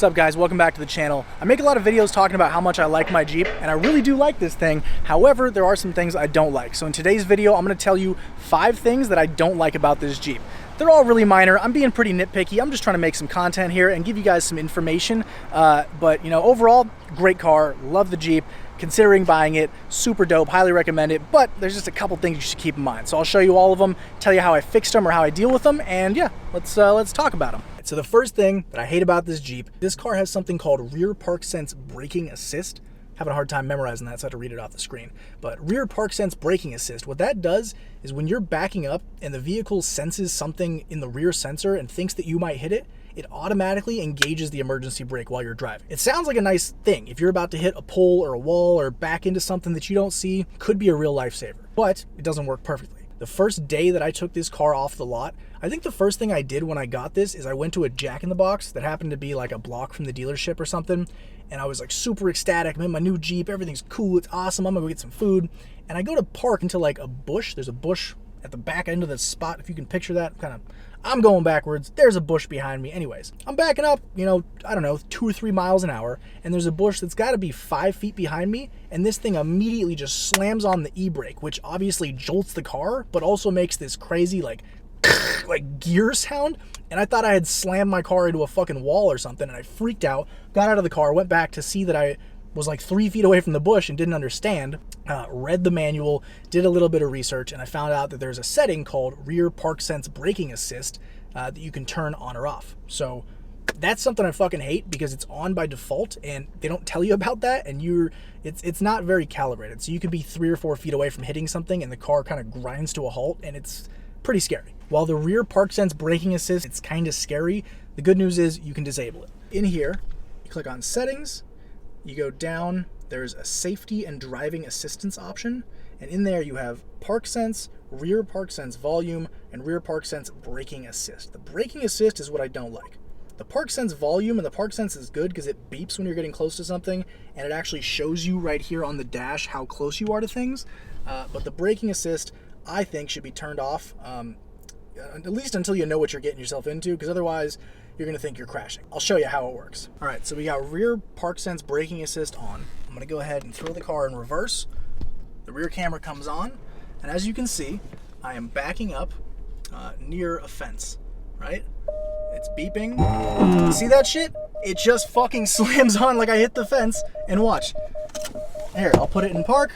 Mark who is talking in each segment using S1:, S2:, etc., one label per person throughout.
S1: What's up guys, welcome back to the channel. I make a lot of videos talking about how much I like my Jeep, and I really do like this thing. However, there are some things I don't like. So in today's video, I'm gonna tell you 5 things that I don't like about this Jeep. They're all really minor. I'm being pretty nitpicky. I'm just trying to make some content here and give you guys some information. But you know, overall, great car, love the Jeep. Considering buying it, super dope, highly recommend it, but there's just a couple things you should keep in mind. So I'll show you all of them, tell you how I fixed them or how I deal with them, and yeah, let's talk about them. So the first thing that I hate about this Jeep, this car has something called rear park sense braking assist. Having a hard time memorizing that, so I have to read it off the screen. But rear park sense braking assist, what that does is when you're backing up and the vehicle senses something in the rear sensor and thinks that you might hit it, it automatically engages the emergency brake while you're driving. It sounds like a nice thing. If you're about to hit a pole or a wall or back into something that you don't see, could be a real lifesaver, but it doesn't work perfectly. The first day that I took this car off the lot, I think the first thing I did when I got this is I went to a Jack in the Box that happened to be like a block from the dealership or something, and I was like super ecstatic. I'm in my new Jeep, everything's cool, it's awesome, I'm gonna go get some food. And I go to park into like a bush. There's a bush at the back end of the spot, if you can picture that. I'm going backwards, there's a bush behind me. Anyways, I'm backing up, you know, I don't know, 2 or 3 miles an hour, and there's a bush that's gotta be 5 feet behind me, and this thing immediately just slams on the e-brake, which obviously jolts the car, but also makes this crazy like gear sound. And I thought I had slammed my car into a fucking wall or something, and I freaked out, got out of the car, went back to see that I was like 3 feet away from the bush and didn't understand, read the manual, did a little bit of research, and I found out that there's a setting called rear park sense braking assist that you can turn on or off. So that's something I fucking hate because it's on by default and they don't tell you about that, and it's not very calibrated. So you could be 3 or 4 feet away from hitting something and the car kind of grinds to a halt, and it's pretty scary. While the rear park sense braking assist, it's kind of scary, the good news is you can disable it. In here, you click on settings, you go down, there's a safety and driving assistance option, and in there you have park sense, rear park sense volume, and rear park sense braking assist. The braking assist is what I don't like. The park sense volume and the park sense is good because it beeps when you're getting close to something, and it actually shows you right here on the dash how close you are to things. But the braking assist, I think, should be turned off, at least until you know what you're getting yourself into, because otherwise you're gonna think you're crashing. I'll show you how it works. All right, so we got rear park sense braking assist on. I'm gonna go ahead and throw the car in reverse. The rear camera comes on, and as you can see, I am backing up near a fence, right? It's beeping. See that shit? It just fucking slams on like I hit the fence, and watch. Here, I'll put it in park,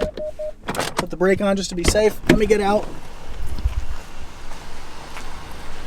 S1: put the brake on just to be safe. Let me get out.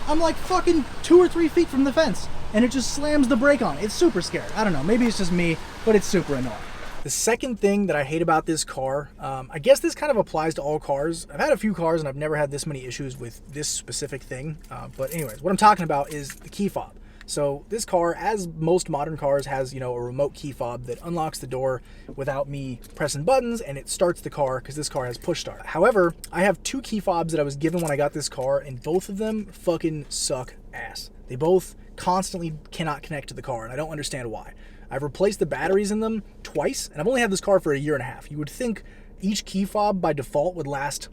S1: I'm like fucking 2 or 3 feet from the fence, and it just slams the brake on. It's super scary. I don't know, maybe it's just me, but it's super annoying. The second thing that I hate about this car, I guess this kind of applies to all cars. I've had a few cars and I've never had this many issues with this specific thing. But anyways, what I'm talking about is the key fob. So this car, as most modern cars, has, you know, a remote key fob that unlocks the door without me pressing buttons, and it starts the car because this car has push start. However, I have 2 key fobs that I was given when I got this car, and both of them fucking suck ass. They both constantly cannot connect to the car, and I don't understand why. I've replaced the batteries in them twice, and I've only had this car for 1.5 years. You would think each key fob by default would last,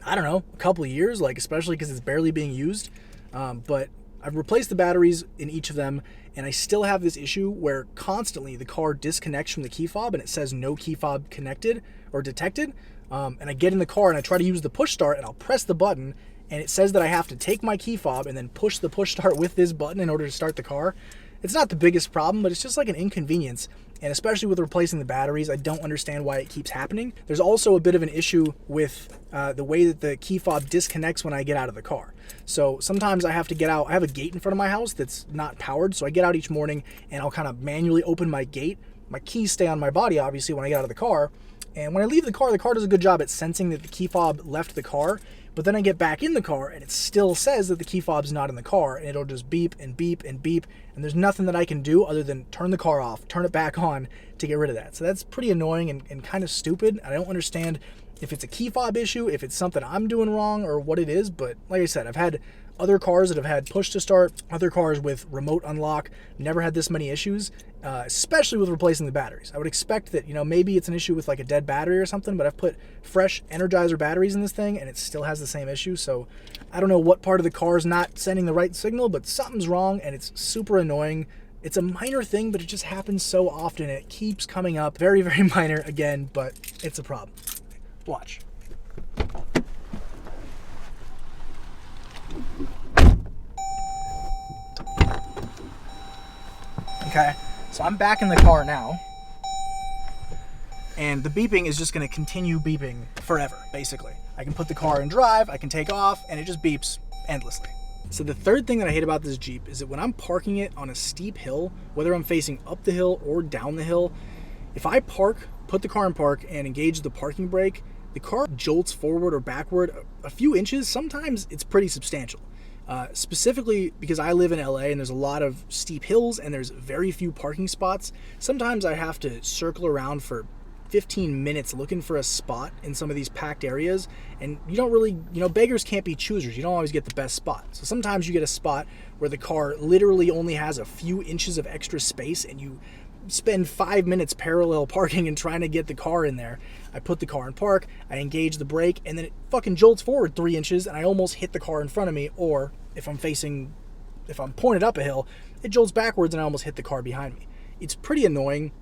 S1: I don't know, a couple of years, like especially because it's barely being used, but I've replaced the batteries in each of them, and I still have this issue where constantly the car disconnects from the key fob and it says no key fob connected or detected. And I get in the car and I try to use the push start, and I'll press the button and it says that I have to take my key fob and then push the push start with this button in order to start the car. It's not the biggest problem, but it's just like an inconvenience. And especially with replacing the batteries, I don't understand why it keeps happening. There's also a bit of an issue with the way that the key fob disconnects when I get out of the car. So sometimes I have to get out. I have a gate in front of my house that's not powered, so I get out each morning and I'll kind of manually open my gate. My keys stay on my body, obviously, when I get out of the car. And when I leave the car does a good job at sensing that the key fob left the car. But then I get back in the car and it still says that the key fob's not in the car, and it'll just beep and beep and beep, and there's nothing that I can do other than turn the car off, turn it back on to get rid of that. So that's pretty annoying and kind of stupid. I don't understand if it's a key fob issue, if it's something I'm doing wrong, or what it is. But like I said, I've had other cars that have had push to start, other cars with remote unlock, never had this many issues, especially with replacing the batteries. I would expect that, you know, maybe it's an issue with like a dead battery or something, but I've put fresh Energizer batteries in this thing and it still has the same issue. So I don't know what part of the car is not sending the right signal, but something's wrong and it's super annoying. It's a minor thing, but it just happens so often. It keeps coming up. Very, very minor again, but it's a problem. Watch. Okay, so I'm back in the car now, and the beeping is just gonna continue beeping forever, basically. I can put the car in drive, I can take off, and it just beeps endlessly. So the third thing that I hate about this Jeep is that when I'm parking it on a steep hill, whether I'm facing up the hill or down the hill, if I park, put the car in park, and engage the parking brake, the car jolts forward or backward a few inches. Sometimes it's pretty substantial. Specifically because I live in LA and there's a lot of steep hills and there's very few parking spots. Sometimes I have to circle around for 15 minutes looking for a spot in some of these packed areas, and you don't really, beggars can't be choosers. You don't always get the best spot. So sometimes you get a spot where the car literally only has a few inches of extra space and you spend 5 minutes parallel parking and trying to get the car in there. I put the car in park, I engage the brake, and then it fucking jolts forward 3 inches and I almost hit the car in front of me. Or if I'm pointed up a hill, it jolts backwards and I almost hit the car behind me. It's pretty annoying.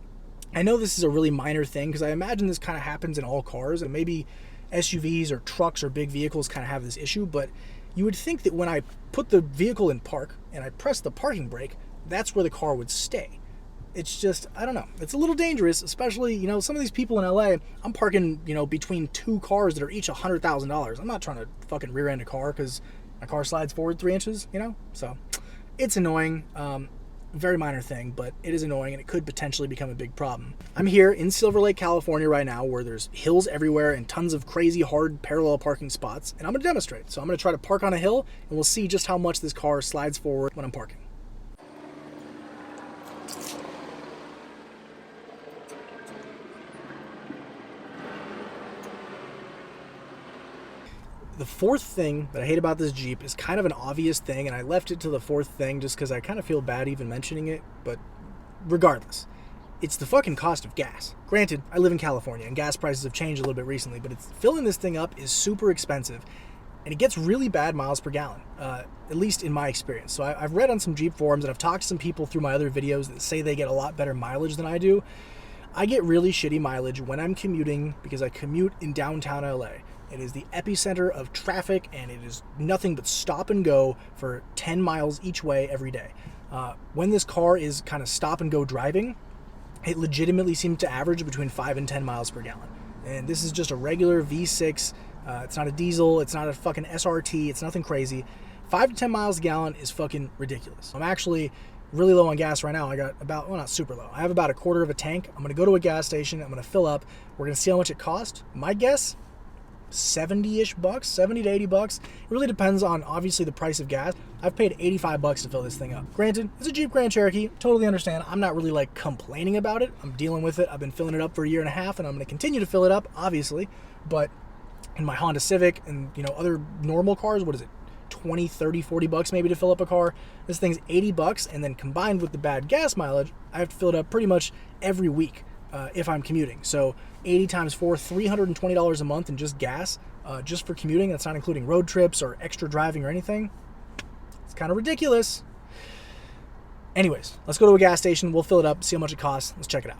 S1: I know this is a really minor thing because I imagine this kind of happens in all cars, and maybe SUVs or trucks or big vehicles kind of have this issue, but you would think that when I put the vehicle in park and I press the parking brake, that's where the car would stay. It's just, I don't know. It's a little dangerous, especially, some of these people in LA, I'm parking, between two cars that are each $100,000. I'm not trying to fucking rear end a car because my car slides forward 3 inches, So it's annoying. Very minor thing, but it is annoying and it could potentially become a big problem. I'm here in Silver Lake, California right now, where there's hills everywhere and tons of crazy hard parallel parking spots, and I'm gonna demonstrate. So I'm gonna try to park on a hill and we'll see just how much this car slides forward when I'm parking. The fourth thing that I hate about this Jeep is kind of an obvious thing, and I left it to the fourth thing just because I kind of feel bad even mentioning it, but regardless, it's the fucking cost of gas. Granted, I live in California and gas prices have changed a little bit recently, but filling this thing up is super expensive, and it gets really bad miles per gallon, at least in my experience. So I've read on some Jeep forums and I've talked to some people through my other videos that say they get a lot better mileage than I do. I get really shitty mileage when I'm commuting because I commute in downtown LA. It is the epicenter of traffic, and it is nothing but stop and go for 10 miles each way every day. When this car is kind of stop and go driving, it legitimately seems to average between 5 and 10 miles per gallon. And this is just a regular V6. It's not a diesel. It's not a fucking SRT. It's nothing crazy. 5 to 10 miles a gallon is fucking ridiculous. I'm actually really low on gas right now. I got about, well, not super low. I have about a quarter of a tank. I'm going to go to a gas station. I'm going to fill up. We're going to see how much it costs. My guess, 70-ish bucks, 70 to 80 bucks. It really depends on, obviously, the price of gas. I've paid 85 bucks to fill this thing up. Granted, it's a Jeep Grand Cherokee. Totally understand. I'm not really complaining about it. I'm dealing with it. I've been filling it up for a year and a half, and I'm going to continue to fill it up, obviously. But in my Honda Civic and, other normal cars, what is it? 20, 30, 40 bucks maybe to fill up a car. This thing's 80 bucks, and then combined with the bad gas mileage, I have to fill it up pretty much every week if I'm commuting. So 80 times 4, $320 a month in just gas, just for commuting. That's not including road trips or extra driving or anything. It's kind of ridiculous. Anyways, let's go to a gas station. We'll fill it up, see how much it costs. Let's check it out.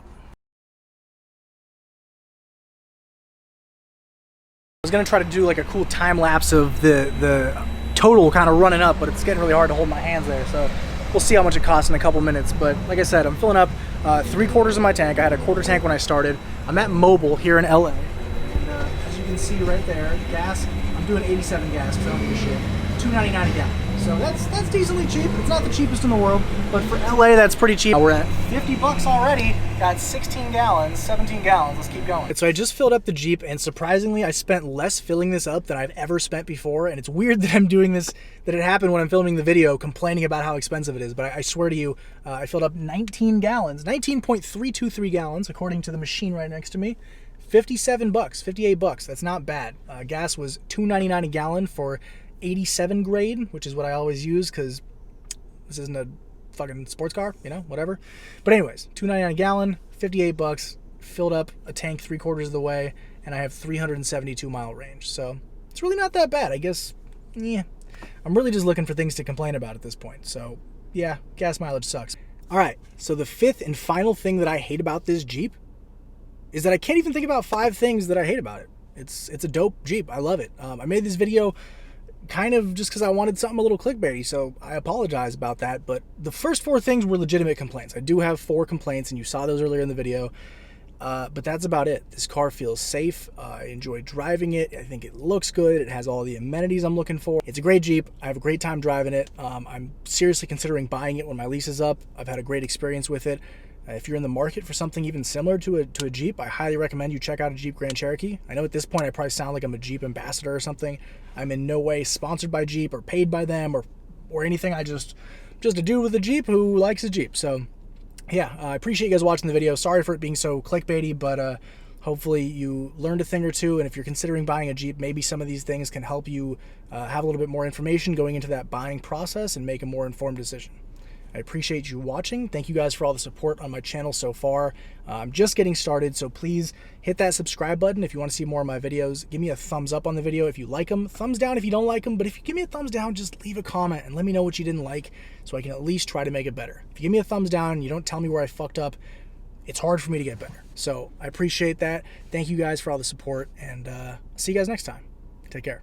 S1: I was going to try to do a cool time lapse of the total kind of running up, but it's getting really hard to hold my hands there. So we'll see how much it costs in a couple minutes. But like I said, I'm filling up 3/4 of my tank. I had a quarter tank when I started. I'm at Mobile here in LA. And as you can see right there, gas, I'm doing 87 gas because I don't give a shit. $2.99 a gallon. So that's decently cheap. It's not the cheapest in the world, but for LA, that's pretty cheap. We're at 50 bucks already. Got 16 gallons, 17 gallons. Let's keep going. So I just filled up the Jeep, and surprisingly, I spent less filling this up than I've ever spent before. And it's weird that I'm doing this, that it happened when I'm filming the video, complaining about how expensive it is. But I swear to you, I filled up 19 gallons, 19.323 gallons, according to the machine right next to me. 57 bucks, 58 bucks. That's not bad. Gas was $2.99 a gallon for 87 grade, which is what I always use because this isn't a fucking sports car, whatever. But anyways, $2.99 a gallon, 58 bucks, filled up a tank 3/4 of the way, and I have 372 mile range. So it's really not that bad. I guess, yeah, I'm really just looking for things to complain about at this point. So yeah, gas mileage sucks. All right, so the fifth and final thing that I hate about this Jeep is that I can't even think about 5 things that I hate about it. It's a dope Jeep. I love it. I made this video kind of just because I wanted something a little clickbaity, so I apologize about that. But the first 4 things were legitimate complaints. I do have 4 complaints, and you saw those earlier in the video. But that's about it. This car feels safe. I enjoy driving it. I think it looks good. It has all the amenities I'm looking for. It's a great Jeep. I have a great time driving it. I'm seriously considering buying it when my lease is up. I've had a great experience with it. If you're in the market for something even similar to a Jeep, I highly recommend you check out a Jeep Grand Cherokee. I know at this point I probably sound like I'm a Jeep ambassador or something. I'm in no way sponsored by Jeep or paid by them or anything. I just a dude with a Jeep who likes a Jeep. So yeah, I appreciate you guys watching the video. Sorry for it being so clickbaity, but hopefully you learned a thing or two. And if you're considering buying a Jeep, maybe some of these things can help you have a little bit more information going into that buying process and make a more informed decision. I appreciate you watching. Thank you guys for all the support on my channel so far. I'm just getting started, so please hit that subscribe button if you want to see more of my videos. Give me a thumbs up on the video if you like them. Thumbs down if you don't like them, but if you give me a thumbs down, just leave a comment and let me know what you didn't like so I can at least try to make it better. If you give me a thumbs down and you don't tell me where I fucked up, it's hard for me to get better. So I appreciate that. Thank you guys for all the support, and see you guys next time. Take care.